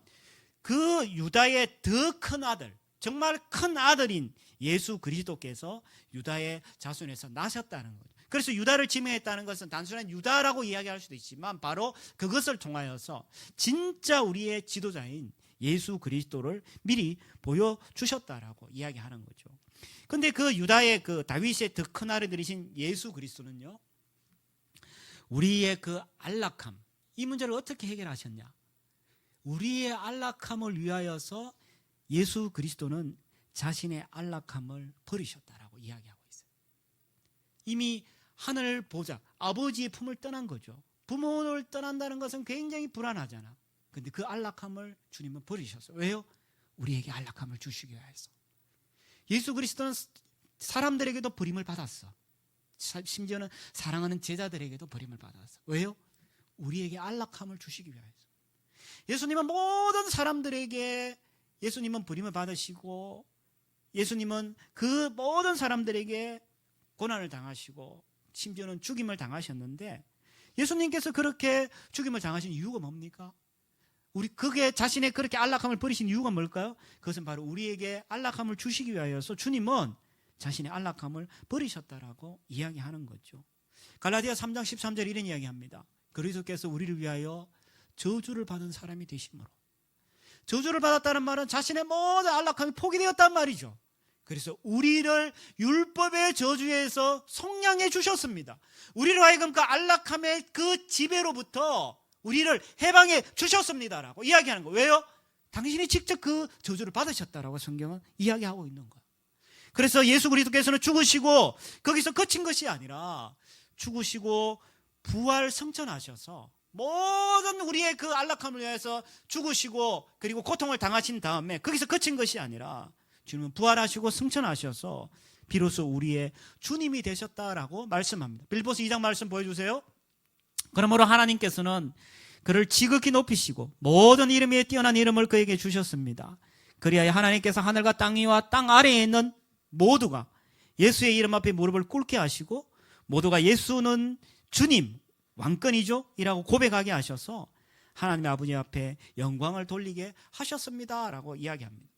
그 유다의 더 큰 아들, 정말 큰 아들인 예수 그리스도께서 유다의 자손에서 나셨다는 거죠. 그래서 유다를 지명했다는 것은 단순한 유다라고 이야기할 수도 있지만 바로 그것을 통하여서 진짜 우리의 지도자인 예수 그리스도를 미리 보여주셨다라고 이야기하는 거죠. 그런데 그 유다의 그 다윗의 더 큰 아들이신 예수 그리스도는요, 우리의 그 안락함, 이 문제를 어떻게 해결하셨냐? 우리의 안락함을 위하여서 예수 그리스도는 자신의 안락함을 버리셨다라고 이야기하고 있어요. 이미 하늘 보좌, 아버지의 품을 떠난 거죠. 부모를 떠난다는 것은 굉장히 불안하잖아. 근데 그 안락함을 주님은 버리셨어요. 왜요? 우리에게 안락함을 주시기 위해서. 예수 그리스도는 사람들에게도 버림을 받았어. 심지어는 사랑하는 제자들에게도 버림을 받았어. 왜요? 우리에게 안락함을 주시기 위해서. 예수님은 모든 사람들에게 예수님은 버림을 받으시고 예수님은 그 모든 사람들에게 고난을 당하시고 심지어는 죽임을 당하셨는데 예수님께서 그렇게 죽임을 당하신 이유가 뭡니까? 그게 자신의 그렇게 안락함을 버리신 이유가 뭘까요? 그것은 바로 우리에게 안락함을 주시기 위하여서 주님은 자신의 안락함을 버리셨다라고 이야기하는 거죠. 갈라디아 3장 13절 이런 이야기합니다. 그리스도께서 우리를 위하여 저주를 받은 사람이 되심으로. 저주를 받았다는 말은 자신의 모든 안락함이 포기되었단 말이죠. 그래서 우리를 율법의 저주에서 속량해 주셨습니다. 우리를 하여금 그 안락함의 그 지배로부터 우리를 해방해 주셨습니다라고 이야기하는 거예요. 왜요? 당신이 직접 그 저주를 받으셨다라고 성경은 이야기하고 있는 거예요. 그래서 예수 그리스도께서는 죽으시고 거기서 그친 것이 아니라 죽으시고 부활 승천하셔서 모든 우리의 그 안락함을 위해서 죽으시고 그리고 고통을 당하신 다음에 거기서 그친 것이 아니라 주님은 부활하시고 승천하셔서 비로소 우리의 주님이 되셨다라고 말씀합니다. 빌립보서 2장 말씀 보여주세요. 그러므로 하나님께서는 그를 지극히 높이시고 모든 이름 위에 뛰어난 이름을 그에게 주셨습니다. 그리하여 하나님께서 하늘과 땅 위와 땅 아래에 있는 모두가 예수의 이름 앞에 무릎을 꿇게 하시고 모두가 예수는 주님, 왕권이죠 이라고 고백하게 하셔서 하나님의 아버지 앞에 영광을 돌리게 하셨습니다 라고 이야기합니다.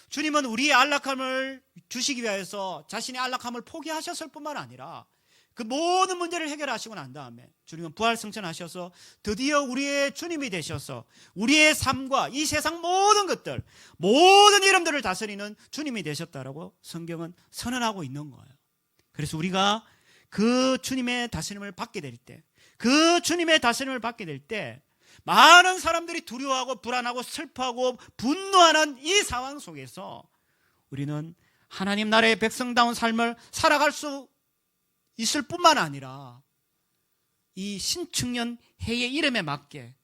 주님은 우리의 안락함을 주시기 위해서 자신의 안락함을 포기하셨을 뿐만 아니라 그 모든 문제를 해결하시고 난 다음에 주님은 부활 승천하셔서 드디어 우리의 주님이 되셔서 우리의 삶과 이 세상 모든 것들, 모든 이름들을 다스리는 주님이 되셨다라고 성경은 선언하고 있는 거예요. 그래서 우리가 그 주님의 다스림을 받게 될 때, 그 주님의 다스림을 받게 될 때 많은 사람들이 두려워하고 불안하고 슬퍼하고 분노하는 이 상황 속에서 우리는 하나님 나라의 백성다운 삶을 살아갈 수 있을 뿐만 아니라 이 신축년 해의 이름에 맞게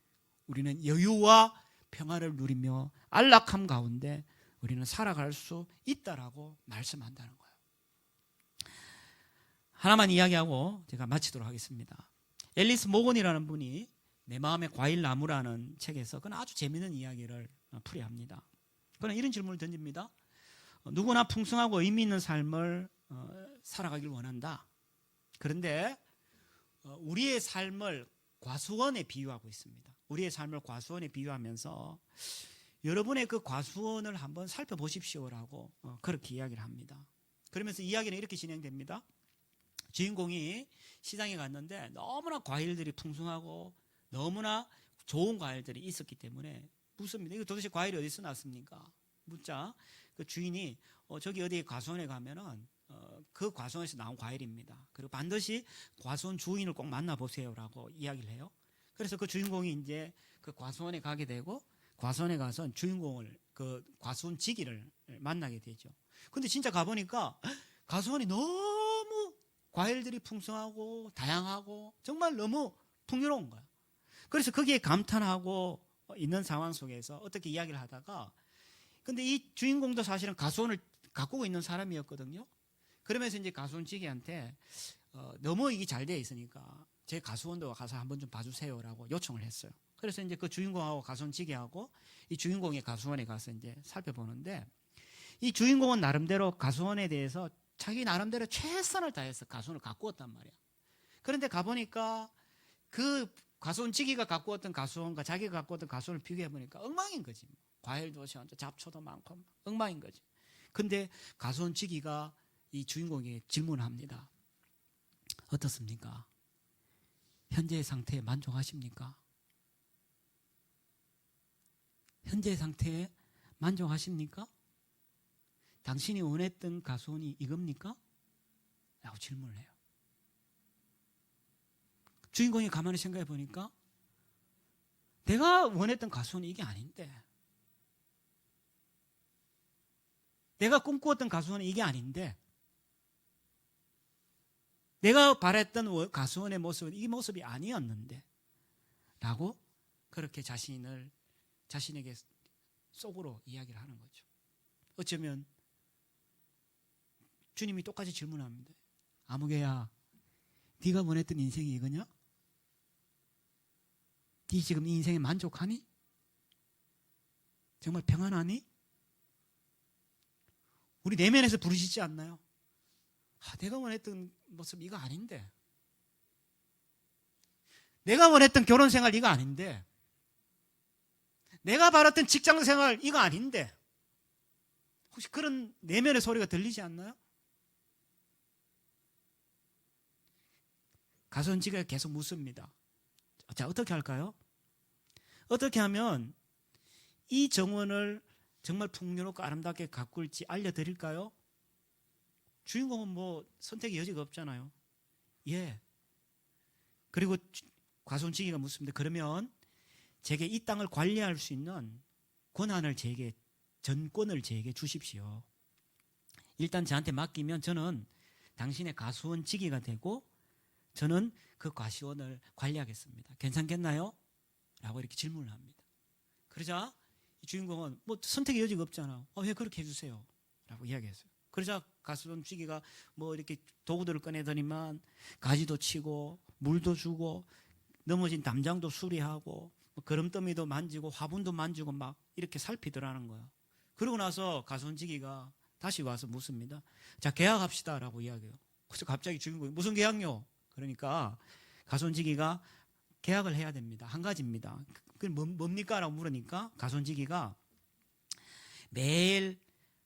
우리는 여유와 평화를 누리며 안락함 가운데 우리는 살아갈 수 있다라고 말씀한다는 거예요. 하나만 이야기하고 제가 마치도록 하겠습니다. 앨리스 모건이라는 분이 내 마음의 과일나무라는 책에서 그는 아주 재미있는 이야기를 풀이합니다. 그는 이런 질문을 던집니다. 누구나 풍성하고 의미 있는 삶을 살아가길 원한다. 그런데 우리의 삶을 과수원에 비유하고 있습니다. 우리의 삶을 과수원에 비유하면서 여러분의 그 과수원을 한번 살펴보십시오라고 그렇게 이야기를 합니다. 그러면서 이야기는 이렇게 진행됩니다. 주인공이 시장에 갔는데 너무나 과일들이 풍성하고 너무나 좋은 과일들이 있었기 때문에 묻습니다. 이거 도대체 과일이 어디서 났습니까? 묻자 그 주인이 저기 어디 과수원에 가면은 그 과수원에서 나온 과일입니다. 그리고 반드시 과수원 주인을 꼭 만나보세요라고 이야기를 해요. 그래서 그 주인공이 이제 그 과수원에 가게 되고 과수원에 가서 주인공을 그 과수원 지기를 만나게 되죠. 근데 진짜 가보니까 과수원이 너무 과일들이 풍성하고 다양하고 정말 너무 풍요로운 거야. 그래서 거기에 감탄하고 있는 상황 속에서 어떻게 이야기를 하다가 근데 이 주인공도 사실은 과수원을 가꾸고 있는 사람이었거든요. 그러면서 이제 과수원지기한테 너무 이게 잘 되어 있으니까 제 과수원도 가서 한번 좀 봐주세요라고 요청을 했어요. 그래서 이제 그 주인공하고 과수원지기하고 이 주인공의 과수원에 가서 이제 살펴보는데 이 주인공은 나름대로 과수원에 대해서 자기 나름대로 최선을 다해서 과수원을 가꾸었단 말이야. 그런데 가보니까 그 과수원지기가 가꾸었던 과수원과 자기가 가꾸었던 과수원을 비교해보니까 엉망인 거지. 과일도 잡초도 많고 엉망인 거지. 근데 과수원지기가 이 주인공에게 질문을 합니다. 어떻습니까? 현재의 상태에 만족하십니까? 현재의 상태에 만족하십니까? 당신이 원했던 과수원이 이겁니까? 라고 질문을 해요. 주인공이 가만히 생각해 보니까 내가 원했던 가수는 이게 아닌데, 내가 꿈꾸었던 가수는 이게 아닌데, 내가 바랬던 가수원의 모습은 이 모습이 아니었는데 라고 그렇게 자신에게 속으로 이야기를 하는 거죠. 어쩌면 주님이 똑같이 질문합니다. 아무개야, 네가 원했던 인생이 이거냐? 네 지금 이 인생에 만족하니? 정말 평안하니? 우리 내면에서 부르짖지 않나요? 내가 원했던 모습 이거 아닌데, 내가 원했던 결혼 생활 이거 아닌데, 내가 바랐던 직장 생활 이거 아닌데, 혹시 그런 내면의 소리가 들리지 않나요? 가수원지기가 계속 묻습니다. 자, 어떻게 할까요? 어떻게 하면 이 정원을 정말 풍요롭고 아름답게 가꿀지 알려드릴까요? 주인공은 뭐 선택의 여지가 없잖아요. 예. 그리고 가수원지기가 묻습니다. 그러면 제게 이 땅을 관리할 수 있는 권한을 제게, 전권을 제게 주십시오. 일단 저한테 맡기면 저는 당신의 가수원지기가 되고 저는 그 가수원을 관리하겠습니다. 괜찮겠나요? 라고 이렇게 질문을 합니다. 그러자 이 주인공은 뭐 선택의 여지가 없잖아. 왜 그렇게 해주세요? 라고 이야기했어요. 그러자 가수원지기가 뭐 이렇게 도구들을 꺼내더니만 가지도 치고 물도 주고 넘어진 담장도 수리하고 뭐 거름더미도 만지고 화분도 만지고 막 이렇게 살피더라는 거야. 그러고 나서 가수원지기가 다시 와서 묻습니다. 자, 계약합시다 라고 이야기해요. 그래서 갑자기 주인공이 무슨 계약요? 그러니까 가수원지기가 계약을 해야 됩니다. 한 가지입니다. 그게 뭡니까? 라고 물으니까 가수원지기가 매일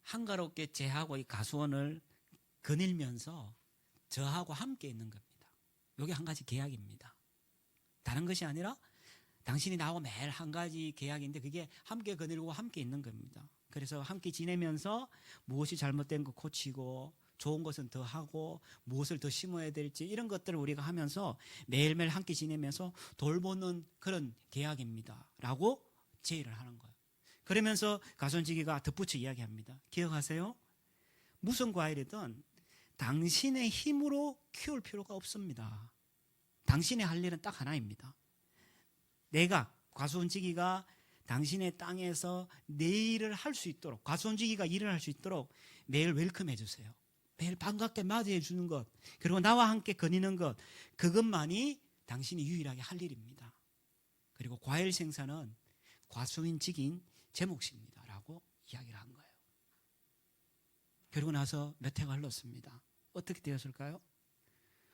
한가롭게 제하고 이 가수원을 거닐면서 저하고 함께 있는 겁니다. 이게 한 가지 계약입니다. 다른 것이 아니라 당신이 나하고 매일 한 가지 계약인데 그게 함께 거닐고 함께 있는 겁니다. 그래서 함께 지내면서 무엇이 잘못된 거 고치고 좋은 것은 더 하고 무엇을 더 심어야 될지 이런 것들을 우리가 하면서 매일매일 함께 지내면서 돌보는 그런 계약입니다. 라고 제의를 하는 거예요. 그러면서 가수원지기가 덧붙여 이야기합니다. 기억하세요? 무슨 과일이든 당신의 힘으로 키울 필요가 없습니다. 당신의 할 일은 딱 하나입니다. 내가, 가수원지기가 당신의 땅에서 내 일을 할 수 있도록, 가수원지기가 일을 할 수 있도록 매일 웰컴해 주세요. 매일 반갑게 맞이해 주는 것, 그리고 나와 함께 거니는 것, 그것만이 당신이 유일하게 할 일입니다. 그리고 과일 생산은 가수원지기인 제 몫입니다. 라고 이야기를 한 거예요. 그러고 나서 몇 해가 흘렀습니다. 어떻게 되었을까요?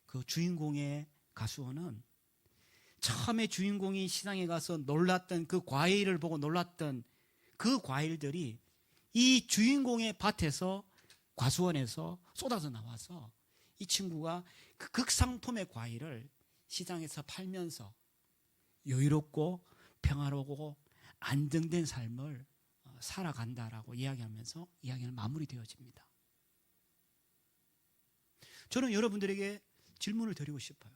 그 주인공의 가수원은 처음에 주인공이 시장에 가서 놀랐던 그 과일을 보고 놀랐던 그 과일들이 이 주인공의 밭에서, 과수원에서 쏟아져 나와서 이 친구가 그 극상품의 과일을 시장에서 팔면서 여유롭고 평화롭고 안정된 삶을 살아간다라고 이야기하면서 이야기는 마무리되어집니다. 저는 여러분들에게 질문을 드리고 싶어요.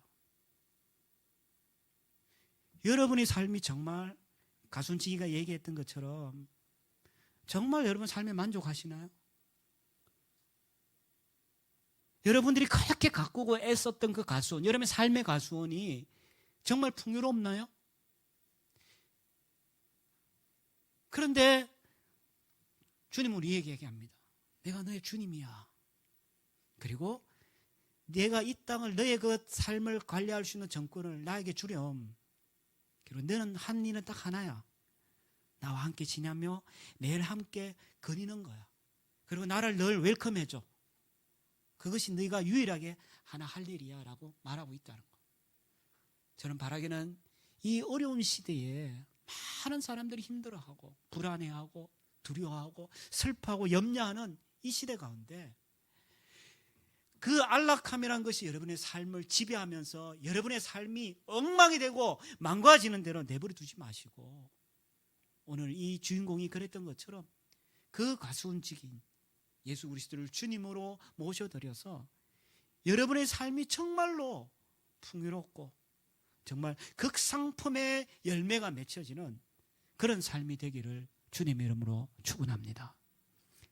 여러분의 삶이 정말 가수원지기가 얘기했던 것처럼 정말 여러분 삶에 만족하시나요? 여러분들이 그렇게 가꾸고 애썼던 그 가수원, 여러분의 삶의 가수원이 정말 풍요롭나요? 그런데 주님은 우리에게 얘기합니다. 내가 너의 주님이야. 그리고 내가 이 땅을, 너의 그 삶을 관리할 수 있는 정권을 나에게 주렴. 그리고 너는 한 일은 딱 하나야. 나와 함께 지내며 매일 함께 거니는 거야. 그리고 나를 늘 웰컴해줘. 그것이 네가 유일하게 하나 할 일이야 라고 말하고 있다는 거. 저는 바라기는 이 어려운 시대에 많은 사람들이 힘들어하고 불안해하고 두려워하고 슬퍼하고 염려하는 이 시대 가운데 그 안락함이라는 것이 여러분의 삶을 지배하면서 여러분의 삶이 엉망이 되고 망가지는 대로 내버려 두지 마시고, 오늘 이 주인공이 그랬던 것처럼 그 가수원지기인 예수 그리스도를 주님으로 모셔드려서 여러분의 삶이 정말로 풍요롭고 정말 극상품의 열매가 맺혀지는 그런 삶이 되기를 주님의 이름으로 축원합니다.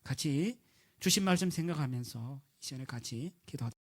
같이 주신 말씀 생각하면서 이 시간에 같이 기도하겠습니다.